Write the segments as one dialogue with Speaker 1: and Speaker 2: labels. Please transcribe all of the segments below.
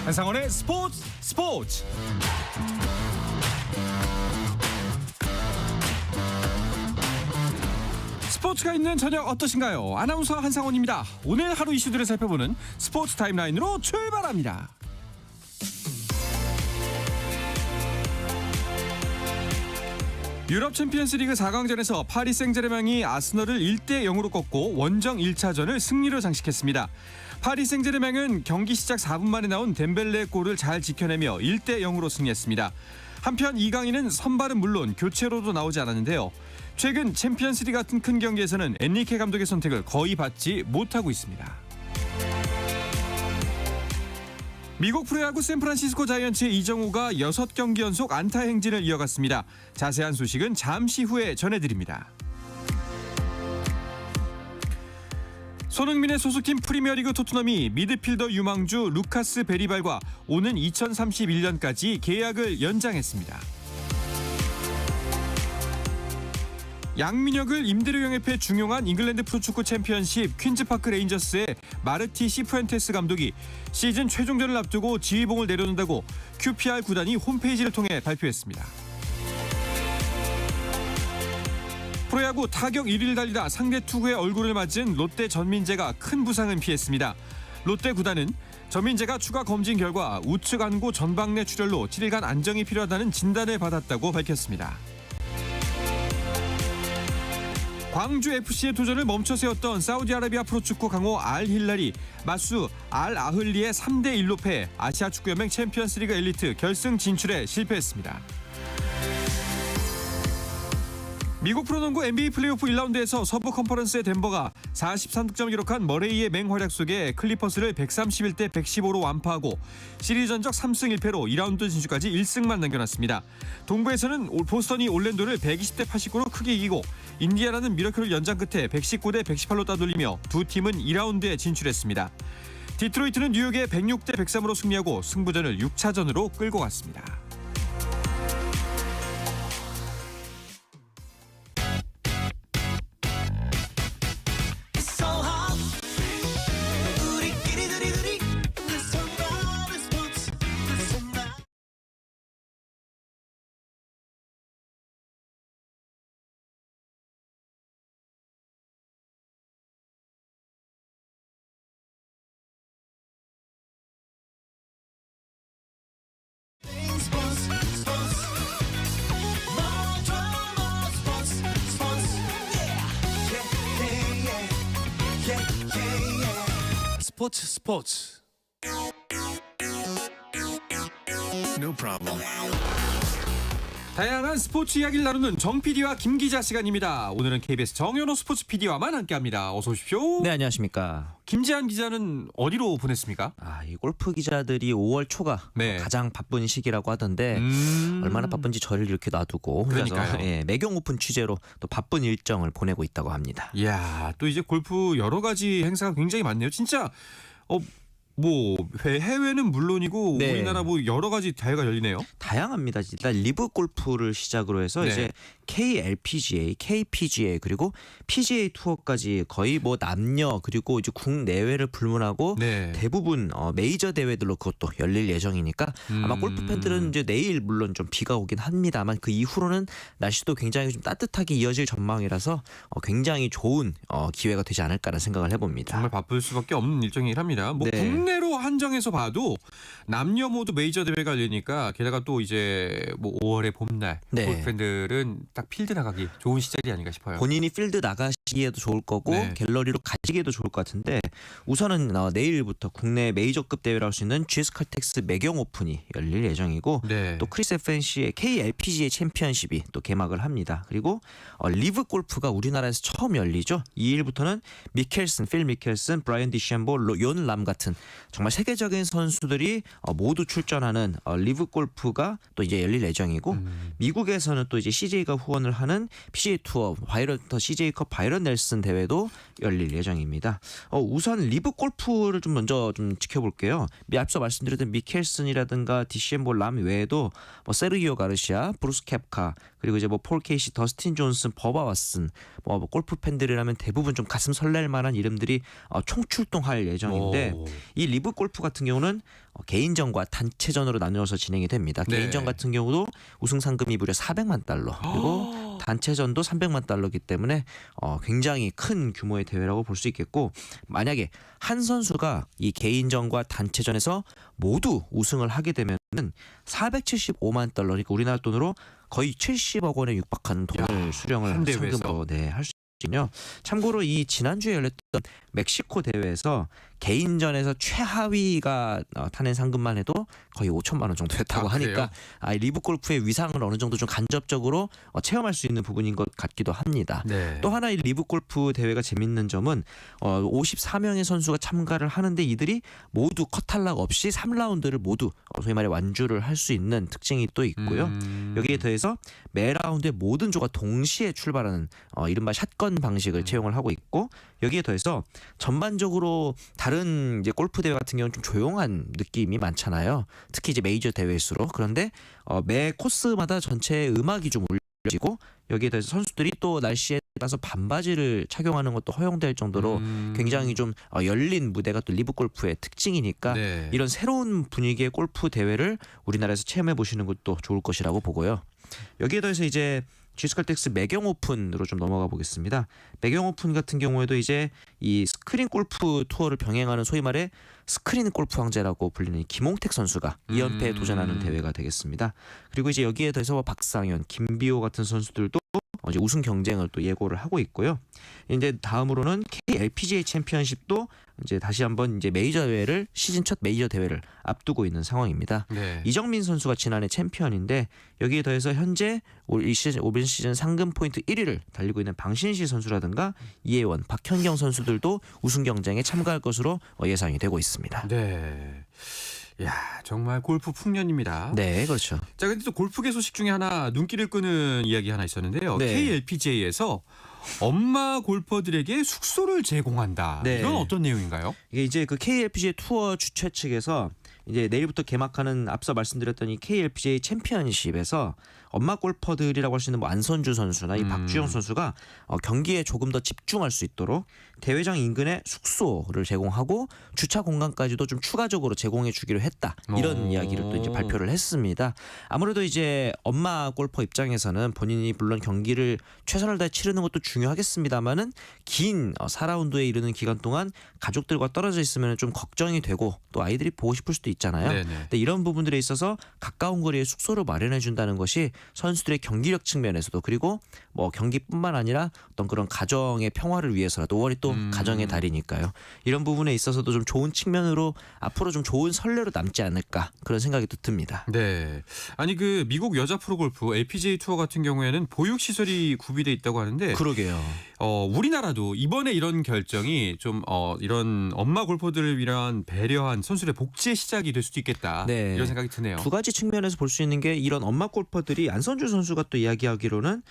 Speaker 1: 한상원의 스포츠. 스포츠가 있는 저녁 어떠신가요? 아나운서 한상원입니다. 오늘 하루 이슈들을 살펴보는 스포츠 타임라인으로 출발합니다. 유럽 챔피언스리그 4강전에서 파리 생제르맹이 아스널을 1대0으로 꺾고 원정 1차전을 승리로 장식했습니다. 파리 생제르맹은 경기 시작 4분 만에 나온 덴벨레의 골을 잘 지켜내며 1대0으로 승리했습니다. 한편 이강인은 선발은 물론 교체로도 나오지 않았는데요. 최근 챔피언스리그 같은 큰 경기에서는 엔리케 감독의 선택을 거의 받지 못하고 있습니다. 미국 프로야구 샌프란시스코 자이언츠의 이정우가 6경기 연속 안타 행진을 이어갔습니다. 자세한 소식은 잠시 후에 전해드립니다. 손흥민의 소속팀 프리미어리그 토트넘이 미드필더 유망주 루카스 베리발과 오는 2031년까지 계약을 연장했습니다. 양민혁을 임대료 영입해 중용한 잉글랜드 프로축구 챔피언십 퀸즈파크 레인저스의 마르티 시푸엔테스 감독이 시즌 최종전을 앞두고 지휘봉을 내려놓는다고 QPR 구단이 홈페이지를 통해 발표했습니다. 프로야구 타격 1위를 달리다 상대 투구의 얼굴을 맞은 롯데 전민재가 큰 부상을 피했습니다. 롯데 구단은 전민재가 추가 검진 결과 우측 안구 전방내 출혈로 7일간 안정이 필요하다는 진단을 받았다고 밝혔습니다. 광주 FC의 도전을 멈춰 세웠던 사우디아라비아 프로축구 강호 알 힐랄이 마수 알 아흘리의 3대1로 패해 아시아 축구연맹 챔피언스리그 엘리트 결승 진출에 실패했습니다. 미국 프로농구 NBA 플레이오프 1라운드에서 서부 컨퍼런스의 덴버가 43득점을 기록한 머레이의 맹활약 속에 클리퍼스를 131대 115로 완파하고 시리즈 전적 3승 1패로 2라운드 진출까지 1승만 남겨놨습니다. 동부에서는 보스턴이 올랜도를 120대 89로 크게 이기고 인디애나는 미러클을 연장 끝에 119대 118로 따돌리며 두 팀은 2라운드에 진출했습니다. 디트로이트는 뉴욕에 106대 103으로 승리하고 승부전을 6차전으로 끌고 갔습니다. 스포츠.
Speaker 2: No problem.
Speaker 1: 다양한 스포츠 이야기를 나누는 정 PD와 김 기자 시간입니다. 오늘은 KBS 정현호 스포츠 PD와만 함께합니다. 어서 오십시오.
Speaker 3: 네, 안녕하십니까.
Speaker 1: 김지한 기자는 어디로 보냈습니까?
Speaker 3: 이 골프 기자들이 5월 초가
Speaker 1: 네.
Speaker 3: 가장 바쁜 시기라고 하던데 얼마나 바쁜지 저를 이렇게 놔두고 혼자서
Speaker 1: 그러니까요.
Speaker 3: 매경 오픈 취재로 또 바쁜 일정을 보내고 있다고 합니다.
Speaker 1: 이야, 또 이제 골프 여러 가지 행사가 굉장히 많네요. 진짜 해외는 물론이고
Speaker 3: 네.
Speaker 1: 우리나라 여러 가지 대회가 열리네요.
Speaker 3: 다양합니다. 일단 리브 골프를 시작으로 해서
Speaker 1: 네.
Speaker 3: 이제 KLPGA, KPGA 그리고 PGA 투어까지 거의 남녀 그리고 이제 국내외를 불문하고
Speaker 1: 네.
Speaker 3: 대부분 메이저 대회들로 그것도 열릴 예정이니까 아마 골프 팬들은 이제 내일 물론 좀 비가 오긴 합니다만 그 이후로는 날씨도 굉장히 좀 따뜻하게 이어질 전망이라서 굉장히 좋은 기회가 되지 않을까라는 생각을 해봅니다.
Speaker 1: 정말 바쁠 수밖에 없는 일정이랍니다.
Speaker 3: 네.
Speaker 1: 국내로 한정해서 봐도 남녀 모두 메이저 대회가 열리니까 게다가 또 이제 5월의 봄날
Speaker 3: 네.
Speaker 1: 골프 팬들은 딱 필드 나가기 좋은 시절이 아닌가 싶어요.
Speaker 3: 본인이 필드 나가시기에도 좋을 거고
Speaker 1: 네.
Speaker 3: 갤러리로 가시기에도 좋을 것 같은데 우선은 내일부터 국내 메이저급 대회를 할 수 있는 GS 칼텍스 매경 오픈이 열릴 예정이고
Speaker 1: 네.
Speaker 3: 또 크리스 에펜시의 KLPGA 챔피언십이 또 개막을 합니다. 그리고 리브 골프가 우리나라에서 처음 열리죠. 2일부터는 필 미켈슨, 브라이언 디셴보, 연 람 같은 정말 세계적인 선수들이 모두 출전하는 리브 골프가 또 이제 열릴 예정이고 미국에서는 또 이제 CJ가 후원을 하는 PGA 투어 더 CJ컵 바이런 넬슨 대회도 열릴 예정입니다. 우선 리브 골프를 좀 먼저 좀 지켜볼게요. 앞서 말씀드렸던 미켈슨이라든가 디셴보 람 외에도 세르기오 가르시아, 브루스 캡카 그리고 이제 뭐 폴 케이시, 더스틴 존슨, 버바 왓슨, 뭐 골프 팬들이라면 대부분 좀 가슴 설렐 만한 이름들이 총출동할 예정인데
Speaker 1: 오.
Speaker 3: 이 리브 골프 같은 경우는 개인전과 단체전으로 나누어서 진행이 됩니다.
Speaker 1: 네.
Speaker 3: 개인전 같은 경우도 우승 상금이 무려 400만 달러 그리고 단체전도 300만 달러이기 때문에 굉장히 큰 규모의 대회라고 볼 수 있겠고 만약에 한 선수가 이 개인전과 단체전에서 모두 우승을 하게 되면은 475만 달러 그러니까 우리나라 돈으로 거의 70억 원에 육박하는 돈을 수령을
Speaker 1: 한 대회에서.
Speaker 3: 상금으로 할 수 있거든요. 참고로 이 지난주에 열렸던 멕시코 대회에서 개인전에서 최하위가 타낸 상금만 해도 거의 5천만 원 정도 됐다고 하니까 리브 골프의 위상을 어느 정도 좀 간접적으로 체험할 수 있는 부분인 것 같기도 합니다.
Speaker 1: 네.
Speaker 3: 또 하나 이 리브 골프 대회가 재밌는 점은 54명의 선수가 참가를 하는데 이들이 모두 컷 탈락 없이 3라운드를 모두 소위 말해 완주를 할 수 있는 특징이 또 있고요. 여기에 더해서 매 라운드에 모든 조가 동시에 출발하는 이른바 샷건 방식을 채용을 하고 있고 여기에 더해서 전반적으로 다른 이제 골프 대회 같은 경우는 좀 조용한 느낌이 많잖아요. 특히 이제 메이저 대회일수록 그런데 매 코스마다 전체 음악이 좀 울려지고 여기에 더해서 선수들이 또 날씨에 따라서 반바지를 착용하는 것도 허용될 정도로 굉장히 좀 열린 무대가 또 리브 골프의 특징이니까
Speaker 1: 네.
Speaker 3: 이런 새로운 분위기의 골프 대회를 우리나라에서 체험해 보시는 것도 좋을 것이라고 보고요. 여기에 더해서 이제 GS칼텍스 매경 오픈으로 좀 넘어가 보겠습니다. 매경 오픈 같은 경우에도 이제 이 스크린 골프 투어를 병행하는 소위 말해 스크린 골프 황제라고 불리는 이 김홍택 선수가 2연패에 도전하는 대회가 되겠습니다. 그리고 이제 여기에 더해서 박상현, 김비호 같은 선수들도 이제 우승 경쟁을 또 예고를 하고 있고요. 이제 다음으로는 KLPGA 챔피언십도 이제 다시 한번 이제 메이저 대회를 시즌 첫 메이저 대회를 앞두고 있는 상황입니다.
Speaker 1: 네.
Speaker 3: 이정민 선수가 지난해 챔피언인데 여기에 더해서 현재 올 시즌 상금 포인트 1위를 달리고 있는 방신시 선수라든가 이혜원, 박현경 선수들도 우승 경쟁에 참가할 것으로 예상이 되고 있습니다.
Speaker 1: 네. 야, 정말 골프 풍년입니다.
Speaker 3: 네, 그렇죠.
Speaker 1: 자, 근데 또 골프계 소식 중에 하나 눈길을 끄는 이야기 하나 있었는데요.
Speaker 3: 네.
Speaker 1: KLPGA에서 엄마 골퍼들에게 숙소를 제공한다.
Speaker 3: 네.
Speaker 1: 이건 어떤 내용인가요?
Speaker 3: 이게 이제 그 KLPGA 투어 주최 측에서 이제 내일부터 개막하는 앞서 말씀드렸던 이 KLPGA 챔피언십에서 엄마 골퍼들이라고 할 수 있는 뭐 안선주 선수나 이 박주영 선수가 경기에 조금 더 집중할 수 있도록 대회장 인근에 숙소를 제공하고 주차 공간까지도 좀 추가적으로 제공해 주기로 했다. 이런 이야기를 또 이제 발표를 했습니다. 아무래도 이제 엄마 골퍼 입장에서는 본인이 물론 경기를 최선을 다해 치르는 것도 중요하겠습니다만은 긴 4라운드에 이르는 기간 동안 가족들과 떨어져 있으면 좀 걱정이 되고 또 아이들이 보고 싶을 수도 있잖아요.
Speaker 1: 네네.
Speaker 3: 근데 이런 부분들에 있어서 가까운 거리에 숙소를 마련해 준다는 것이 선수들의 경기력 측면에서도 그리고 뭐 경기뿐만 아니라 어떤 그런 가정의 평화를 위해서라도 5월이 또 가정의 달이니까요. 이런 부분에 있어서도 좀 좋은 측면으로 앞으로 좀 좋은 선례로 남지 않을까 그런 생각이 또 듭니다.
Speaker 1: 네. 아니 그 미국 여자 프로골프 LPGA 투어 같은 경우에는 보육 시설이 구비돼 있다고 하는데
Speaker 3: 그러게요.
Speaker 1: 우리나라도 이번에 이런 결정이 좀 이런 엄마 골퍼들을 위한 배려한 선수들의 복지의 시작이 될 수도 있겠다.
Speaker 3: 네.
Speaker 1: 이런 생각이 드네요.
Speaker 3: 두 가지 측면에서 볼 수 있는 게 이런 엄마 골퍼들이 안선주 선수가 또 이야기하기로는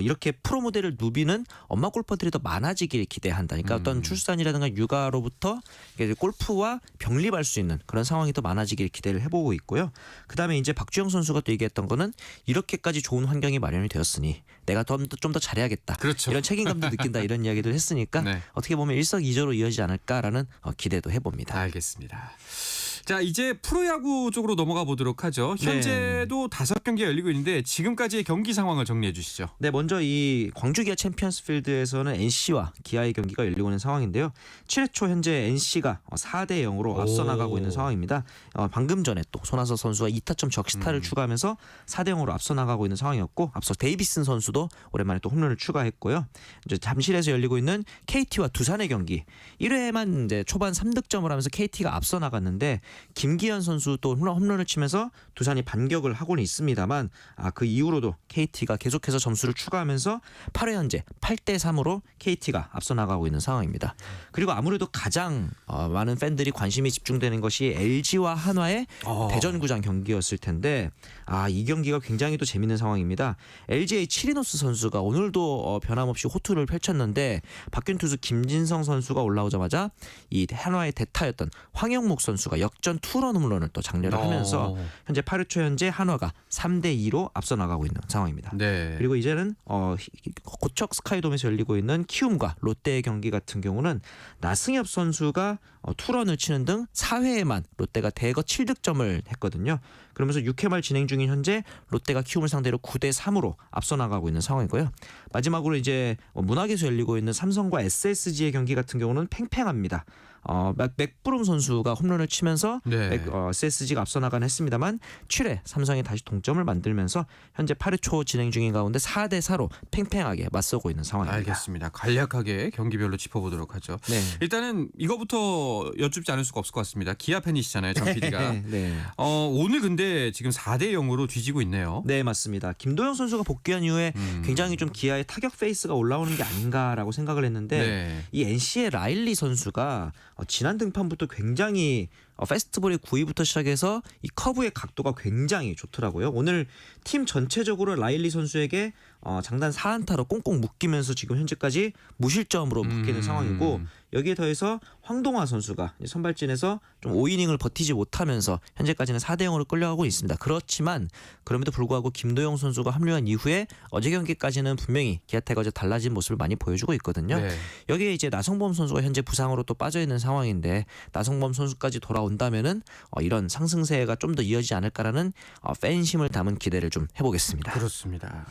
Speaker 3: 이렇게 프로 모델을 누비는 엄마 골퍼들이 더 많아지길 기대한다. 그러니까 어떤 출산이라든가 육아로부터 이제 골프와 병립할 수 있는 그런 상황이 더 많아지길 기대를 해보고 있고요. 그다음에 이제 박주영 선수가 또 얘기했던 거는 이렇게까지 좋은 환경이 마련이 되었으니 내가 좀 더 잘해야겠다.
Speaker 1: 그렇죠.
Speaker 3: 이런 책임감도 느낀다. 이런 이야기를 했으니까
Speaker 1: 네.
Speaker 3: 어떻게 보면 일석이조로 이어지지 않을까라는 기대도 해봅니다.
Speaker 1: 알겠습니다. 자, 이제 프로야구 쪽으로 넘어가 보도록 하죠. 현재도 5경기가 열리고 있는데 지금까지의 경기 상황을 정리해 주시죠.
Speaker 3: 네, 먼저 이 광주 기아 챔피언스필드에서는 NC와 기아의 경기가 열리고 있는 상황인데요. 7회 초 현재 NC가 4대 0으로 앞서 나가고 있는 상황입니다. 방금 전에 또 손아섭 선수가 2타점 적시타를 추가하면서 4대 0으로 앞서 나가고 있는 상황이었고 앞서 데이비슨 선수도 오랜만에 또 홈런을 추가했고요. 이제 잠실에서 열리고 있는 KT와 두산의 경기 1회에만 이제 초반 3득점을 하면서 KT가 앞서 나갔는데 김기현 선수 또 홈런을 치면서 두산이 반격을 하고는 있습니다만 그 이후로도 KT가 계속해서 점수를 추가하면서 8회 현재 8대 3으로 KT가 앞서 나가고 있는 상황입니다. 그리고 아무래도 가장 많은 팬들이 관심이 집중되는 것이 LG와 한화의 대전구장 경기였을 텐데 이 경기가 굉장히 또 재밌는 상황입니다. LG의 치리노스 선수가 오늘도 변함없이 호투를 펼쳤는데 바뀐 투수 김진성 선수가 올라오자마자 이 한화의 대타였던 황영목 선수가 역전 투런 홈런을 또 장려를 하면서 현재 8회 초 현재 한화가 3대2로 앞서 나가고 있는 상황입니다.
Speaker 1: 네.
Speaker 3: 그리고 이제는 고척 스카이돔에서 열리고 있는 키움과 롯데의 경기 같은 경우는 나승엽 선수가 투런을 치는 등 4회에만 롯데가 대거 7득점을 했거든요. 그러면서 6회 말 진행 중인 현재 롯데가 키움을 상대로 9대3으로 앞서 나가고 있는 상황이고요. 마지막으로 이제 문학에서 열리고 있는 삼성과 SSG의 경기 같은 경우는 팽팽합니다. 맥브룸 선수가 홈런을 치면서
Speaker 1: 네.
Speaker 3: SSG가 앞서 나가긴 했습니다만 7회 삼성이 다시 동점을 만들면서 현재 8회 초 진행 중인 가운데 4대4로 팽팽하게 맞서고 있는 상황입니다.
Speaker 1: 알겠습니다. 간략하게 경기별로 짚어보도록 하죠.
Speaker 3: 네.
Speaker 1: 일단은 이거부터 여쭙지 않을 수가 없을 것 같습니다. 기아 팬이시잖아요, 정 PD가.
Speaker 3: 네.
Speaker 1: 오늘 근데 지금 4대 0으로 뒤지고 있네요.
Speaker 3: 네, 맞습니다. 김도영 선수가 복귀한 이후에 굉장히 좀 기아의 타격 페이스가 올라오는 게 아닌가라고 생각을 했는데
Speaker 1: 네.
Speaker 3: 이 NC의 라일리 선수가 지난 등판부터 굉장히 페스트볼의 구위부터 시작해서 이 커브의 각도가 굉장히 좋더라고요. 오늘 팀 전체적으로 라일리 선수에게 장단 4안타로 꽁꽁 묶이면서 지금 현재까지 무실점으로 묶이는 상황이고 여기에 더해서 황동화 선수가 선발진에서 좀 5이닝을 버티지 못하면서 현재까지는 4대 0으로 끌려가고 있습니다. 그렇지만 그럼에도 불구하고 김도영 선수가 합류한 이후에 어제 경기까지는 분명히 기아 타이거즈 달라진 모습을 많이 보여주고 있거든요.
Speaker 1: 네.
Speaker 3: 여기에 이제 나성범 선수가 현재 부상으로 또 빠져 있는 상황인데 나성범 선수까지 돌아온다면은 이런 상승세가 좀 더 이어지지 않을까라는 팬심을 담은 기대를 좀 해보겠습니다.
Speaker 1: 그렇습니다.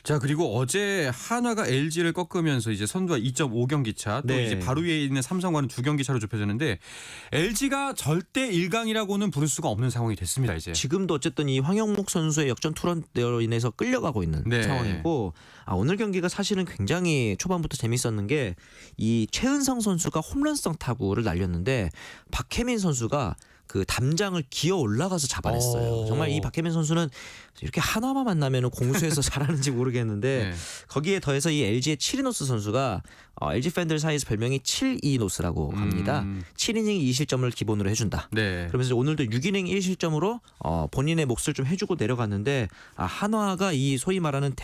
Speaker 1: 자, 그리고 어제 한화가 LG를 꺾으면서 이제 선두와 2.5경기 차, 또
Speaker 3: 네.
Speaker 1: 이제 바로 위에 있는 삼성과는 2경기 차로 좁혀졌는데 LG가 절대 1강이라고는 부를 수가 없는 상황이 됐습니다, 이제.
Speaker 3: 지금도 어쨌든 이 황영목 선수의 역전 투런으로 인해서 끌려가고 있는
Speaker 1: 네.
Speaker 3: 상황이고 오늘 경기가 사실은 굉장히 초반부터 재밌었는 게 이 최은성 선수가 홈런성 타구를 날렸는데 박혜민 선수가 그 담장을 기어 올라가서 잡아냈어요. 정말 이 박혜민 선수는 이렇게 한화만 만나면 공수에서 잘하는지 모르겠는데
Speaker 1: 네.
Speaker 3: 거기에 더해서 이 LG의 치리노스 선수가 LG 팬들 사이에서 별명이 7-2노스라고 합니다. 7이닝 2실점을 기본으로 해준다.
Speaker 1: 네.
Speaker 3: 그러면서 오늘도 6이닝 1실점으로 본인의 몫을 좀 해주고 내려갔는데 한화가 이 소위 말하는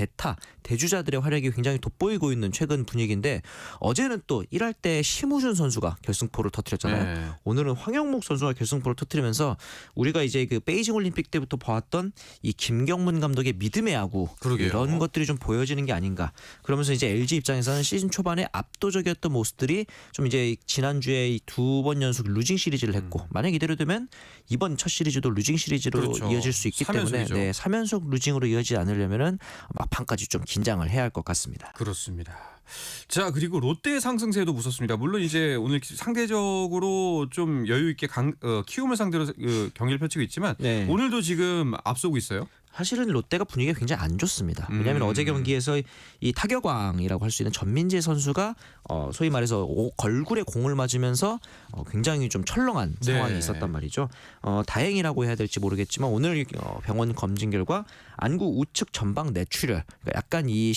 Speaker 3: 대주자들의 활약이 굉장히 돋보이고 있는 최근 분위기인데 어제는 또 1할 때 심우준 선수가 결승포를 터뜨렸잖아요.
Speaker 1: 네.
Speaker 3: 오늘은 황영목 선수가 결승포를 터뜨리면서 우리가 이제 그 베이징 올림픽 때부터 봐왔던 이 김경문 감독의 믿음의 야구
Speaker 1: 그러게요.
Speaker 3: 이런 것들이 좀 보여지는 게 아닌가. 그러면서 이제 LG 입장에서는 시즌 초반에 압도적이었던 모습들이 좀 이제 지난주에 2번 연속 루징 시리즈를 했고 만약 이대로 되면 이번 첫 시리즈도 루징 시리즈로
Speaker 1: 그렇죠.
Speaker 3: 이어질 수 있기 때문에 3연속 루징으로 이어지지 않으려면은 막판까지 좀 긴장을 해야 할 것 같습니다.
Speaker 1: 그렇습니다. 자, 그리고 롯데의 상승세도 무섭습니다. 물론 이제 오늘 상대적으로 좀 여유 있게 키움을 상대로 경기를 펼치고 있지만
Speaker 3: 네.
Speaker 1: 오늘도 지금 앞서고 있어요.
Speaker 3: 사실은 롯데가 분위기가 굉장히 안 좋습니다. 왜냐하면 어제 경기에서 이 타격왕이라고 할 수 있는 전민재 선수가 소위 말해서 걸굴에 공을 맞으면서 굉장히 좀 철렁한 상황이
Speaker 1: 네.
Speaker 3: 있었단 말이죠. 다행이라고 해야 될지 모르겠지만 오늘 병원 검진 결과 안구 우측 전방 뇌출혈, 그러니까 약간 이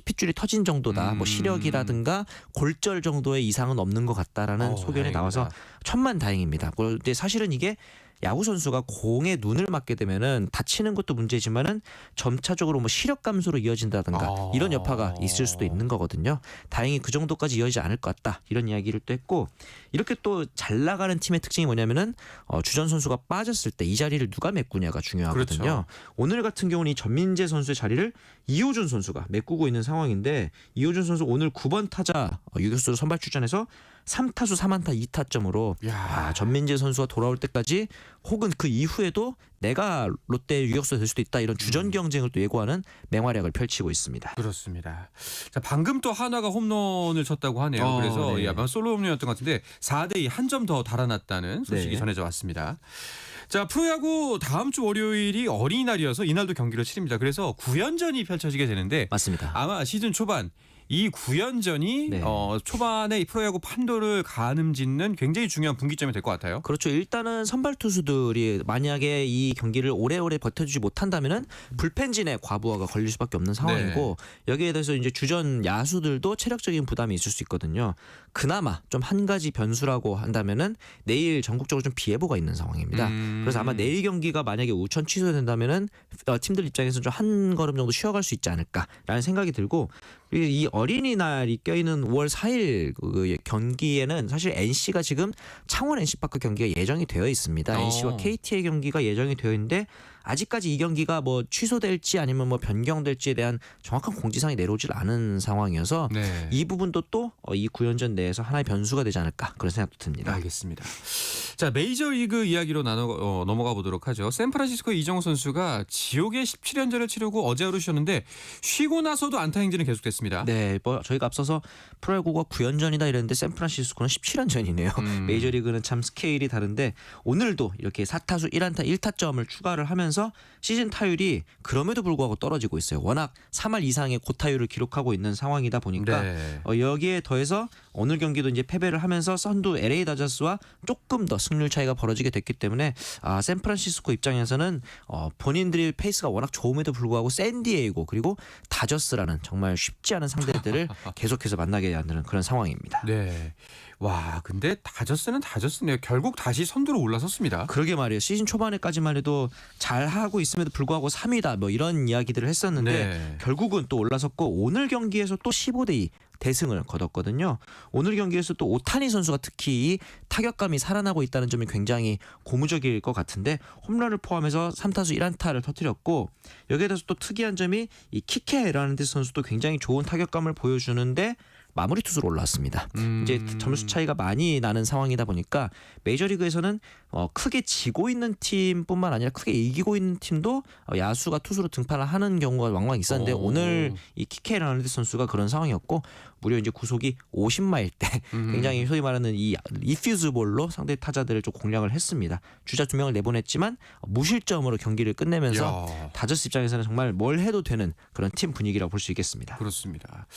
Speaker 3: 핏줄이 터진 정도다. 뭐 시력이라든가 골절 정도의 이상은 없는 것 같다라는 소견이
Speaker 1: 다행입니다.
Speaker 3: 나와서 천만다행입니다. 그런데 사실은 이게 야구 선수가 공에 눈을 맞게 되면은 다치는 것도 문제지만은 점차적으로 뭐 시력 감소로 이어진다든가 이런 여파가 있을 수도 있는 거거든요. 다행히 그 정도까지 이어지지 않을 것 같다 이런 이야기를 또 했고 이렇게 또 잘 나가는 팀의 특징이 뭐냐면은 주전 선수가 빠졌을 때 이 자리를 누가 메꾸냐가 중요하거든요.
Speaker 1: 그렇죠.
Speaker 3: 오늘 같은 경우는 이 전민재 선수의 자리를 이호준 선수가 메꾸고 있는 상황인데 이호준 선수 오늘 9번 타자 유격수로 선발 출전해서 3타수 3안타 2타점으로 전민재 선수가 돌아올 때까지 혹은 그 이후에도 내가 롯데 유격수가 될 수도 있다 이런 주전 경쟁을 또 예고하는 맹활약을 펼치고 있습니다.
Speaker 1: 그렇습니다. 자, 방금 또 한화가 홈런을 쳤다고 하네요. 그래서
Speaker 3: 네.
Speaker 1: 아마 솔로 홈런이었던 것 같은데 4대2 한 점 더 달아났다는 소식이
Speaker 3: 네.
Speaker 1: 전해져 왔습니다. 자, 프로야구 다음 주 월요일이 어린이날이어서 이날도 경기를 치릅니다. 그래서 9연전이 펼쳐지게 되는데
Speaker 3: 맞습니다.
Speaker 1: 아마 시즌 초반 이 9연전이
Speaker 3: 네.
Speaker 1: 초반에 이 프로야구 판도를 가늠짓는 굉장히 중요한 분기점이 될 것 같아요.
Speaker 3: 그렇죠. 일단은 선발 투수들이 만약에 이 경기를 오래오래 버텨주지 못한다면은 불펜진에 과부하가 걸릴 수밖에 없는 상황이고 여기에 대해서 이제 주전 야수들도 체력적인 부담이 있을 수 있거든요. 그나마 좀 한 가지 변수라고 한다면은 내일 전국적으로 좀 비 예보가 있는 상황입니다. 그래서 아마 내일 경기가 만약에 우천 취소된다면은 팀들 입장에서 좀 한 걸음 정도 쉬어갈 수 있지 않을까라는 생각이 들고 그리고 이 어린이날이 껴있는 5월 4일 그 경기에는 사실 NC가 지금 창원 NC파크 경기가 예정이 되어 있습니다. NC와 KT의 경기가 예정이 되어 있는데 아직까지 이 경기가 뭐 취소될지 아니면 뭐 변경될지에 대한 정확한 공지사항이 내려오질 않은 상황이어서
Speaker 1: 네.
Speaker 3: 이 부분도 또 이 9연전 내에서 하나의 변수가 되지 않을까 그런 생각도 듭니다.
Speaker 1: 알겠습니다. 자, 메이저리그 이야기로 넘어가 보도록 하죠. 샌프란시스코 이정우 선수가 지옥의 17연전을 치르고 어제 하루 쉬었는데 쉬고 나서도 안타 행진은 계속됐습니다.
Speaker 3: 네, 뭐 저희가 앞서서 프로야구가 9연전이다 이랬는데 샌프란시스코는 17연전이네요. 메이저리그는 참 스케일이 다른데 오늘도 이렇게 4타수 1안타 1타점을 추가를 하면서 시즌 타율이 그럼에도 불구하고 떨어지고 있어요. 워낙 3할 이상의 고타율을 기록하고 있는 상황이다 보니까
Speaker 1: 네.
Speaker 3: 여기에 더해서 오늘 경기도 이제 패배를 하면서 선두 LA 다저스와 조금 더 승률 차이가 벌어지게 됐기 때문에 샌프란시스코 입장에서는 본인들의 페이스가 워낙 좋음에도 불구하고 샌디에이고 그리고 다저스라는 정말 쉽지 않은 상대들을 계속해서 만나게 하는 그런 상황입니다.
Speaker 1: 네. 와, 근데 다저스는 다저스네요. 결국 다시 선두로 올라섰습니다.
Speaker 3: 그러게 말이에요. 시즌 초반에까지만 해도 잘하고 있음에도 불구하고 3위다 뭐 이런 이야기들을 했었는데
Speaker 1: 네.
Speaker 3: 결국은 또 올라섰고 오늘 경기에서 또 15대2 대승을 거뒀거든요. 오늘 경기에서 또 오타니 선수가 특히 이 타격감이 살아나고 있다는 점이 굉장히 고무적일 것 같은데 홈런을 포함해서 3타수 1안타를 터뜨렸고 여기에 대해서 또 특이한 점이 이 키케 에라는데 선수도 굉장히 좋은 타격감을 보여주는데 마무리 투수로 올라왔습니다. 이제 점수 차이가 많이 나는 상황이다 보니까 메이저리그에서는 크게 지고 있는 팀뿐만 아니라 크게 이기고 있는 팀도 야수가 투수로 등판을 하는 경우가 왕왕 있었는데 오늘 이 키케 에라는데 선수가 그런 상황이었고 무려 이제 구속이 50마일대 굉장히 소위 말하는 이 리퓨즈 볼로 상대 타자들을 좀 공략을 했습니다. 주자 2명을 내보냈지만 무실점으로 경기를 끝내면서 다저스 입장에서는 정말 뭘 해도 되는 그런 팀 분위기라고 볼 수 있겠습니다.
Speaker 1: 그렇습니다.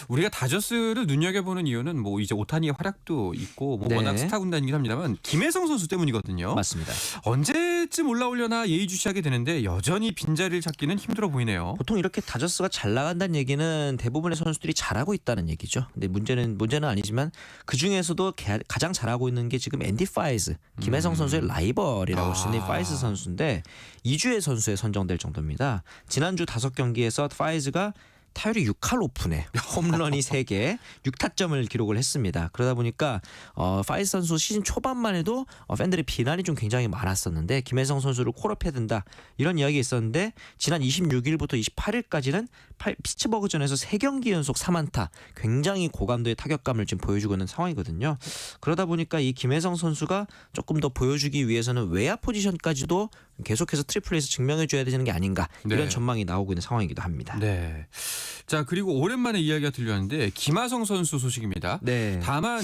Speaker 1: 우리가 다저스를 눈여겨보는 이유는 뭐 이제 오타니의 활약도 있고 뭐
Speaker 3: 네.
Speaker 1: 워낙 스타 군단이긴 합니다만 김혜성 선수 때문이거든요.
Speaker 3: 맞습니다.
Speaker 1: 언제쯤 올라오려나 예의주시하게 되는데 여전히 빈자리를 찾기는 힘들어 보이네요.
Speaker 3: 보통 이렇게 다저스가 잘 나간다는 얘기는 대부분의 선수들이 잘하고 있다는 얘기죠. 근데 문제는 아니지만 그 중에서도 가장 잘하고 있는 게 지금 앤디 파이즈, 김혜성 선수의 라이벌이라고 할 수 있는 파이즈 선수인데 2주의 선수에 선정될 정도입니다. 지난주 5경기에서 파이즈가 타율이 6할 오픈에 홈런이 3개, 6타점을 기록을 했습니다. 그러다 보니까 파이즈 선수 시즌 초반만 해도 팬들의 비난이 좀 굉장히 많았었는데 김혜성 선수를 콜업해야 된다 이런 이야기가 있었는데 지난 26일부터 28일까지는 피츠버그전에서 3경기 연속 3안타 굉장히 고감도의 타격감을 지금 보여주고 있는 상황이거든요. 그러다 보니까 이 김혜성 선수가 조금 더 보여주기 위해서는 외야 포지션까지도 계속해서 트리플에서 증명해줘야 되는 게 아닌가 이런
Speaker 1: 네.
Speaker 3: 전망이 나오고 있는 상황이기도 합니다.
Speaker 1: 네. 자, 그리고 오랜만에 이야기가 들려왔는데 김하성 선수 소식입니다.
Speaker 3: 네.
Speaker 1: 다만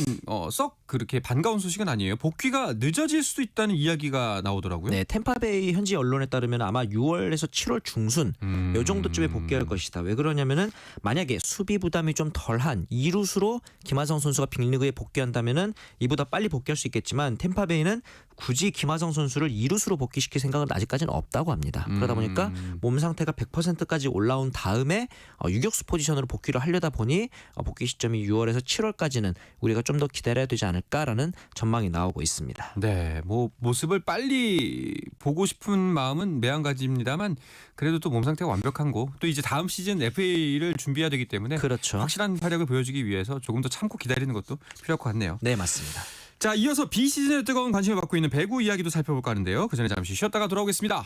Speaker 1: 썩 그렇게 반가운 소식은 아니에요. 복귀가 늦어질 수도 있다는 이야기가 나오더라고요.
Speaker 3: 네, 템파베이 현지 언론에 따르면 아마 6월에서 7월 중순 요 정도쯤에 복귀할 것이다. 왜 그러냐면은 만약에 수비 부담이 좀 덜한 2루수로 김하성 선수가 빅리그에 복귀한다면은 이보다 빨리 복귀할 수 있겠지만 템파베이는 굳이 김하성 선수를 2루수로 복귀시킬 생각은 아직까지는 없다고 합니다. 그러다 보니까 몸 상태가 100%까지 올라온 다음에 유격수 포지션으로 복귀를 하려다 보니 복귀 시점이 6월에서 7월까지는 우리가 좀 더 기다려야 되지 않을까라는 전망이 나오고 있습니다.
Speaker 1: 네, 뭐 모습을 빨리 보고 싶은 마음은 매한가지입니다만 그래도 또 몸 상태가 완벽한 거 또 이제 다음 시즌 FA를 준비해야 되기 때문에
Speaker 3: 그렇죠.
Speaker 1: 확실한 활약을 보여주기 위해서 조금 더 참고 기다리는 것도 필요할 것 같네요.
Speaker 3: 네, 맞습니다.
Speaker 1: 자, 이어서 비시즌에 뜨거운 관심을 받고 있는 배구 이야기도 살펴볼까 하는데요. 그 전에 잠시 쉬었다가 돌아오겠습니다.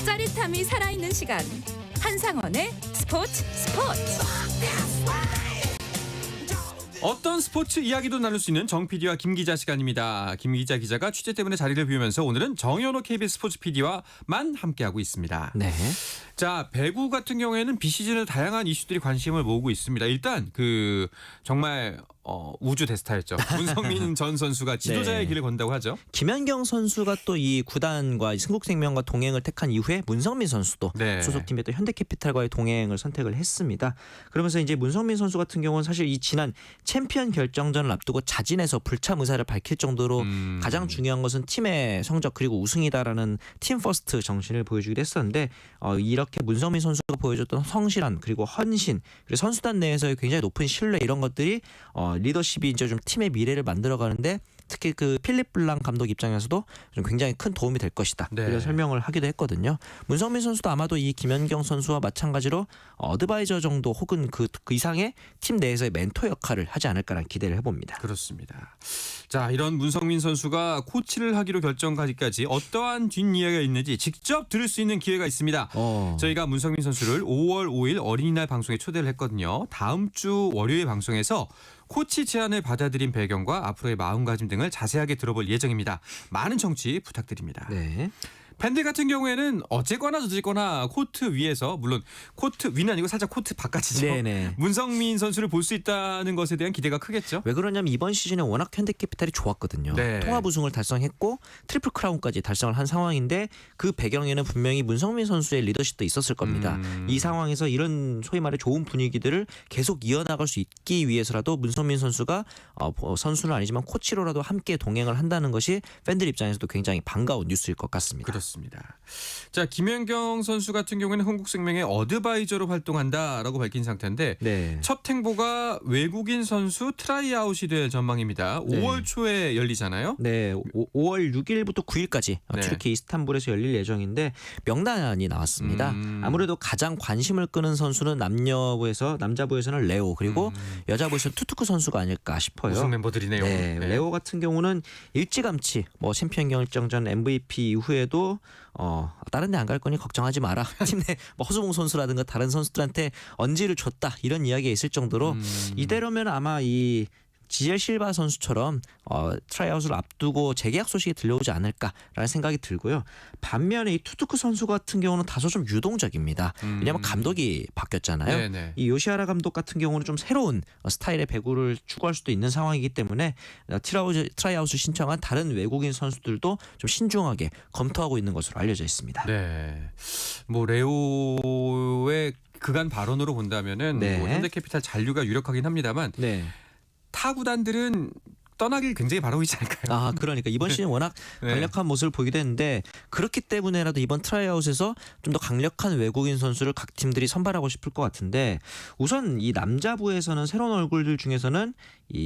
Speaker 4: 짜릿함이 살아있는 시간 한상원의 스포츠
Speaker 1: 어떤 스포츠 이야기도 나눌 수 있는 정 PD와 김 기자 시간입니다. 김 기자가 취재 때문에 자리를 비우면서 오늘은 정현호 KBS 스포츠 PD와만 함께하고 있습니다.
Speaker 3: 네.
Speaker 1: 자, 배구 같은 경우에는 비시즌에 다양한 이슈들이 관심을 모으고 있습니다. 일단 정말 우주 대스타였죠. 문성민 전 선수가 지도자의
Speaker 3: 네.
Speaker 1: 길을 건다고 하죠.
Speaker 3: 김연경 선수가 또 이 구단과 승국생명과 동행을 택한 이후에 문성민 선수도
Speaker 1: 네.
Speaker 3: 소속팀이었던 현대캐피탈과의 동행을 선택을 했습니다. 그러면서 이제 문성민 선수 같은 경우는 사실 이 지난 챔피언 결정전을 앞두고 자진해서 불참 의사를 밝힐 정도로 가장 중요한 것은 팀의 성적 그리고 우승이다라는 팀 퍼스트 정신을 보여주기도 했었는데 이렇게 문성민 선수가 보여줬던 성실한 그리고 헌신 그리고 선수단 내에서의 굉장히 높은 신뢰 이런 것들이 리더십이 이제 좀 팀의 미래를 만들어가는데 특히 그 필립 블랑 감독 입장에서도 좀 굉장히 큰 도움이 될 것이다.
Speaker 1: 네.
Speaker 3: 이런 설명을 하기도 했거든요. 문성민 선수도 아마도 이 김연경 선수와 마찬가지로 어드바이저 정도 혹은 그 이상의 팀 내에서의 멘토 역할을 하지 않을까라는 기대를 해봅니다.
Speaker 1: 그렇습니다. 자, 이런 문성민 선수가 코치를 하기로 결정하기까지 어떠한 뒷이야기가 있는지 직접 들을 수 있는 기회가 있습니다. 저희가 문성민 선수를 5월 5일 어린이날 방송에 초대를 했거든요. 다음 주 월요일 방송에서 코치 제안을 받아들인 배경과 앞으로의 마음가짐 등을 자세하게 들어볼 예정입니다. 많은 청취 부탁드립니다.
Speaker 3: 네.
Speaker 1: 팬들 같은 경우에는 어쨌거나 저쨌거나 코트 위에서, 물론 코트 위는 아니고 살짝 코트 바깥이죠.
Speaker 3: 네네.
Speaker 1: 문성민 선수를 볼 수 있다는 것에 대한 기대가 크겠죠.
Speaker 3: 왜 그러냐면 이번 시즌에 워낙 현대캐피탈이 좋았거든요.
Speaker 1: 네.
Speaker 3: 통합 우승을 달성했고 트리플 크라운까지 달성을 한 상황인데 그 배경에는 분명히 문성민 선수의 리더십도 있었을 겁니다. 이 상황에서 이런 소위 말해 좋은 분위기들을 계속 이어나갈 수 있기 위해서라도 문성민 선수가 선수는 아니지만 코치로라도 함께 동행을 한다는 것이 팬들 입장에서도 굉장히 반가운 뉴스일 것 같습니다.
Speaker 1: 그렇습니다. 자, 김연경 선수 같은 경우에는 흥국생명의 어드바이저로 활동한다라고 밝힌 상태인데
Speaker 3: 네.
Speaker 1: 첫 행보가 외국인 선수 트라이아웃이 될 전망입니다.
Speaker 3: 네.
Speaker 1: 5월 초에 열리잖아요.
Speaker 3: 네, 5월 6일부터 9일까지
Speaker 1: 네.
Speaker 3: 튀르키 이스탄불에서 열릴 예정인데 명단이 나왔습니다. 아무래도 가장 관심을 끄는 선수는 남자부에서는 레오 그리고 여자부에서는 투투크 선수가 아닐까 싶어요.
Speaker 1: 우승 멤버들이네요.
Speaker 3: 네, 레오 같은 경우는 일찌감치 챔피언 결정전 MVP 이후에도 다른 데 안 갈 거니 걱정하지 마라. 팀 내 허수봉 선수라든가 다른 선수들한테 언지를 줬다. 이런 이야기가 있을 정도로 이대로면 아마 이 지젤 실바 선수처럼 트라이아웃을 앞두고 재계약 소식이 들려오지 않을까라는 생각이 들고요. 반면에 이 투투크 선수 같은 경우는 다소 좀 유동적입니다. 왜냐하면 감독이 바뀌었잖아요.
Speaker 1: 네네.
Speaker 3: 이 요시하라 감독 같은 경우는 좀 새로운 스타일의 배구를 추구할 수도 있는 상황이기 때문에 트라이아웃을 신청한 다른 외국인 선수들도 좀 신중하게 검토하고 있는 것으로 알려져 있습니다.
Speaker 1: 네. 뭐 레오의 그간 발언으로 본다면은
Speaker 3: 네.
Speaker 1: 뭐 현대캐피탈 잔류가 유력하긴 합니다만
Speaker 3: 네.
Speaker 1: 타 구단들은 떠나길 굉장히 바라고 있지 않을까요?
Speaker 3: 아, 그러니까 이번 시즌 워낙
Speaker 1: 네.
Speaker 3: 강력한 모습을 보이기도 했는데 그렇기 때문에라도 이번 트라이아웃에서 좀 더 강력한 외국인 선수를 각 팀들이 선발하고 싶을 것 같은데 우선 이 남자부에서는 새로운 얼굴들 중에서는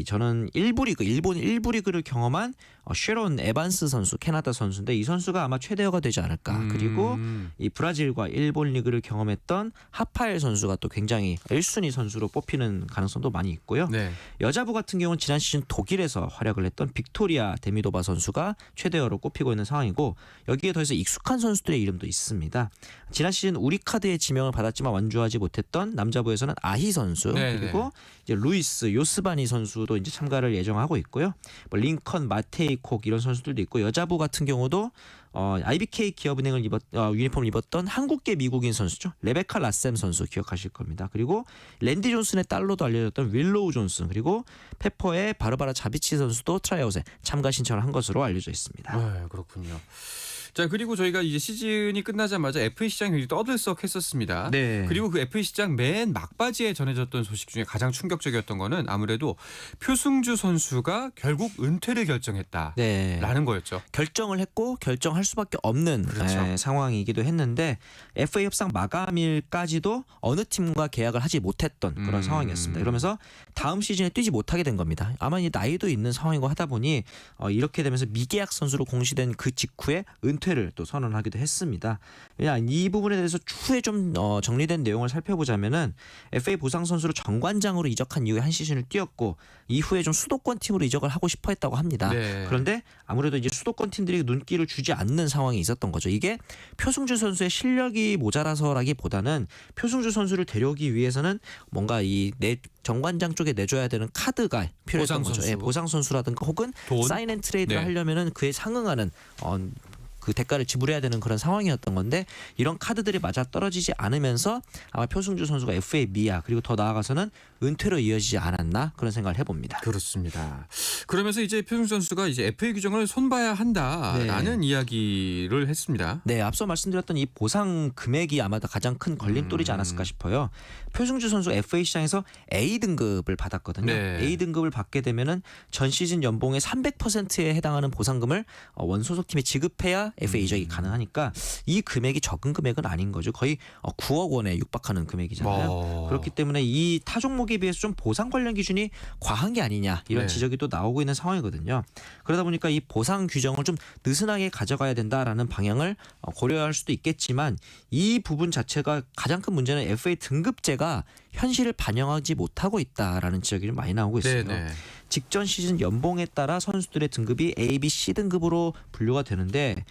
Speaker 3: 저는 일본 1부 리그를 경험한 쉐론 에반스 선수, 캐나다 선수인데 이 선수가 아마 최대어가 되지 않을까. 그리고 이 브라질과 일본 리그를 경험했던 하파엘 선수가 또 굉장히 1순위 선수로 뽑히는 가능성도 많이 있고요.
Speaker 1: 네.
Speaker 3: 여자부 같은 경우는 지난 시즌 독일에서 활약을 했던 빅토리아 데미도바 선수가 최대어로 꼽히고 있는 상황이고 여기에 더해서 익숙한 선수들의 이름도 있습니다. 지난 시즌 우리카드의 지명을 받았지만 완주하지 못했던 남자부에서는 아히 선수
Speaker 1: 네네.
Speaker 3: 그리고 이제 루이스 요스바니 선수도 이제 참가를 예정하고 있고요. 뭐 링컨 마테이콕 이런 선수들도 있고 여자부 같은 경우도 IBK 기업은행을 유니폼을 입었던 한국계 미국인 선수죠. 레베카 라셈 선수 기억하실 겁니다. 그리고 랜디 존슨의 딸로도 알려졌던 윌로우 존슨 그리고 페퍼의 바르바라 자비치 선수도 트라이아웃에 참가 신청을 한 것으로 알려져 있습니다.
Speaker 1: 아, 그렇군요. 자, 그리고 저희가 이제 시즌이 끝나자마자 FA 시장이 굉장히 떠들썩했었습니다.
Speaker 3: 네.
Speaker 1: 그리고 그 FA 시장 맨 막바지에 전해졌던 소식 중에 가장 충격적이었던 거는 아무래도 표승주 선수가 결국 은퇴를 결정했다라는
Speaker 3: 네.
Speaker 1: 거였죠.
Speaker 3: 결정을 했고 결정할 수밖에 없는
Speaker 1: 그렇죠.
Speaker 3: 상황이기도 했는데 FA 협상 마감일까지도 어느 팀과 계약을 하지 못했던 그런 상황이었습니다. 이러면서 다음 시즌에 뛰지 못하게 된 겁니다. 아마 이 나이도 있는 상황이고 하다 보니 이렇게 되면서 미계약 선수로 공시된 그 직후에 은퇴를 또 선언하기도 했습니다. 이 부분에 대해서 추후에 좀 정리된 내용을 살펴보자면은 FA 보상 선수로 정관장으로 이적한 이후에 한 시즌을 뛰었고 이후에 좀 수도권 팀으로 이적을 하고 싶어했다고 합니다.
Speaker 1: 네.
Speaker 3: 그런데 아무래도 이제 수도권 팀들이 눈길을 주지 않는 상황이 있었던 거죠. 이게 표승주 선수의 실력이 모자라서라기보다는 표승주 선수를 데려오기 위해서는 뭔가 정관장 쪽에 내줘야 되는 카드가 필요했던
Speaker 1: 보상
Speaker 3: 거죠.
Speaker 1: 선수.
Speaker 3: 예, 보상 선수라든가 혹은
Speaker 1: 돈?
Speaker 3: 사인 앤 트레이드를
Speaker 1: 네.
Speaker 3: 하려면은 그에 상응하는 그 대가를 지불해야 되는 그런 상황이었던 건데 이런 카드들이 맞아 떨어지지 않으면서 아마 표승주 선수가 FA 미야 그리고 더 나아가서는 은퇴로 이어지지 않았나 그런 생각을 해봅니다.
Speaker 1: 그렇습니다. 그러면서 이제 표승주 선수가 이제 FA 규정을 손봐야 한다라는 이야기를 했습니다.
Speaker 3: 네, 앞서 말씀드렸던 이 보상 금액이 아마 가장 큰 걸림돌이지 않았을까 싶어요. 표승주 선수 FA 시장에서 A 등급을 받았거든요.
Speaker 1: 네.
Speaker 3: A 등급을 받게 되면은 전 시즌 연봉의 300%에 해당하는 보상금을 원소속 팀에 지급해야 되니까 FA 이적이 가능하니까 이 금액이 적은 금액은 아닌 거죠. 거의 9억 원에 육박하는 금액이잖아요. 그렇기 때문에 이 타 종목에 비해서 좀 보상 관련 기준이 과한 게 아니냐 이런
Speaker 1: 네.
Speaker 3: 지적이 또 나오고 있는 상황이거든요. 그러다 보니까 이 보상 규정을 좀 느슨하게 가져가야 된다라는 방향을 고려할 수도 있겠지만 이 부분 자체가 가장 큰 문제는 FA 등급제가 현실을 반영하지 못하고 있다라는 지적이 좀 많이 나오고 있어요.
Speaker 1: 네네.
Speaker 3: 직전 시즌 연봉에 따라 선수들의 등급이 A, B, C 등급으로 분류가 되는데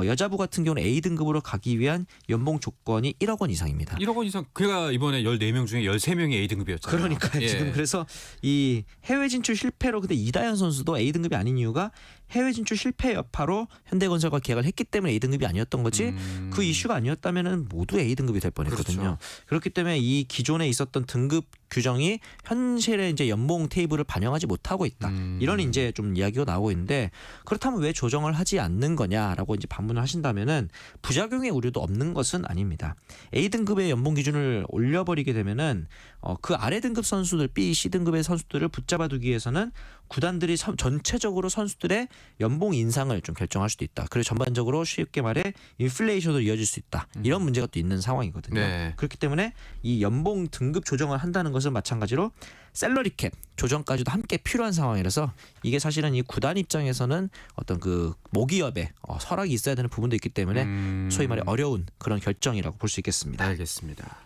Speaker 3: 여자부 같은 경우는 A 등급으로 가기 위한 연봉 조건이 1억 원 이상입니다.
Speaker 1: 1억 원 이상. 그가 이번에 14명 중에 13명이 A 등급이었잖아요.
Speaker 3: 그러니까
Speaker 1: 예.
Speaker 3: 지금 그래서 이 해외 진출 실패로 근데 이다현 선수도 A 등급이 아닌 이유가 해외 진출 실패 여파로 현대건설과 계약을 했기 때문에 A 등급이 아니었던 거지 그 이슈가 아니었다면은 모두 A 등급이 될 뻔했거든요.
Speaker 1: 그렇죠.
Speaker 3: 그렇기 때문에 이 기존에 있었던 등급 규정이 현실의 이제 연봉 테이블을 반영하지 못하고 있다. 이런 이제 좀 이야기가 나오고 있는데 그렇다면 왜 조정을 하지 않는 거냐라고 이제 반문을 하신다면은 부작용의 우려도 없는 것은 아닙니다. A 등급의 연봉 기준을 올려버리게 되면은 그 아래 등급 선수들 B, C 등급의 선수들을 붙잡아두기 위해서는 구단들이 전체적으로 선수들의 연봉 인상을 좀 결정할 수도 있다. 그리고 전반적으로 쉽게 말해 인플레이션으로 이어질 수 있다. 이런 문제가 또 있는 상황이거든요.
Speaker 1: 네.
Speaker 3: 그렇기 때문에 이 연봉 등급 조정을 한다는 것은 마찬가지로 샐러리 캡 조정까지도 함께 필요한 상황이라서 이게 사실은 이 구단 입장에서는 어떤 그 모기업에 설악이 있어야 되는 부분도 있기 때문에 소위 말해 어려운 그런 결정이라고 볼 수 있겠습니다.
Speaker 1: 알겠습니다.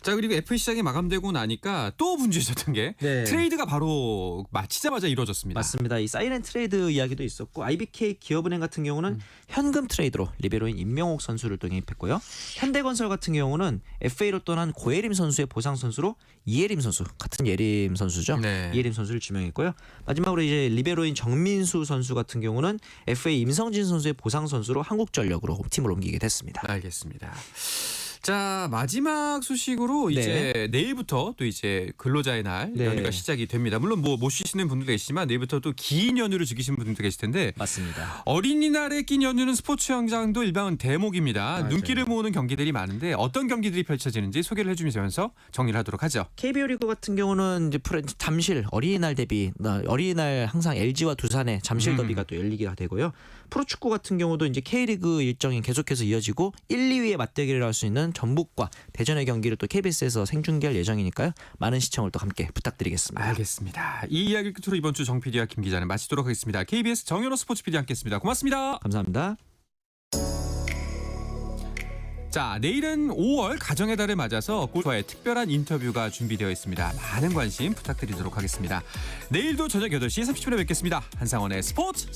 Speaker 1: 자, 그리고 FA 시장이 마감되고 나니까 또 문제였던 게
Speaker 3: 네.
Speaker 1: 트레이드가 바로 마치자마자 이루어졌습니다.
Speaker 3: 맞습니다. 이 사이렌 트레이드 이야기도 있었고 IBK 기업은행 같은 경우는 현금 트레이드로 리베로인 임명옥 선수를 또 영입했고요. 현대건설 같은 경우는 FA로 떠난 고예림 선수의 보상 선수로 이예림 선수 같은 예림 선수죠.
Speaker 1: 네.
Speaker 3: 이예림 선수를 지명했고요. 마지막으로 이제 리베로인 정민수 선수 같은 경우는 FA 임성진 선수의 보상 선수로 한국전력으로 팀을 옮기게 됐습니다.
Speaker 1: 알겠습니다. 자, 마지막 소식으로 이제 내일부터 또 이제 근로자의 날
Speaker 3: 네.
Speaker 1: 연휴가 시작이 됩니다. 물론 뭐 못 쉬시는 분들도 계시지만 내일부터 또 긴 연휴를 즐기시는 분들도 계실 텐데
Speaker 3: 맞습니다.
Speaker 1: 어린이날에 낀 연휴는 스포츠 현장도 일반 대목입니다.
Speaker 3: 맞아요.
Speaker 1: 눈길을 모으는 경기들이 많은데 어떤 경기들이 펼쳐지는지 소개를 해주면서 정리를 하도록 하죠.
Speaker 3: KBO 리그 같은 경우는 이제 잠실 어린이날 대비 어린이날 항상 LG와 두산의 잠실 더비가 또 열리게 되고요. 프로축구 같은 경우도 이제 K리그 일정이 계속해서 이어지고 1, 2위의 맞대결을 할 수 있는 전북과 대전의 경기를 또 KBS에서 생중계할 예정이니까요. 많은 시청을 또 함께 부탁드리겠습니다.
Speaker 1: 알겠습니다. 이 이야기를 끝으로 이번 주 정 PD와 김 기자는 마치도록 하겠습니다. KBS 정현호 스포츠 PD 함께했습니다. 고맙습니다.
Speaker 3: 감사합니다.
Speaker 1: 자, 내일은 5월 가정의 달을 맞아서 골프와의 특별한 인터뷰가 준비되어 있습니다. 많은 관심 부탁드리도록 하겠습니다. 내일도 저녁 8시 30분에 뵙겠습니다. 한상원의 스포츠.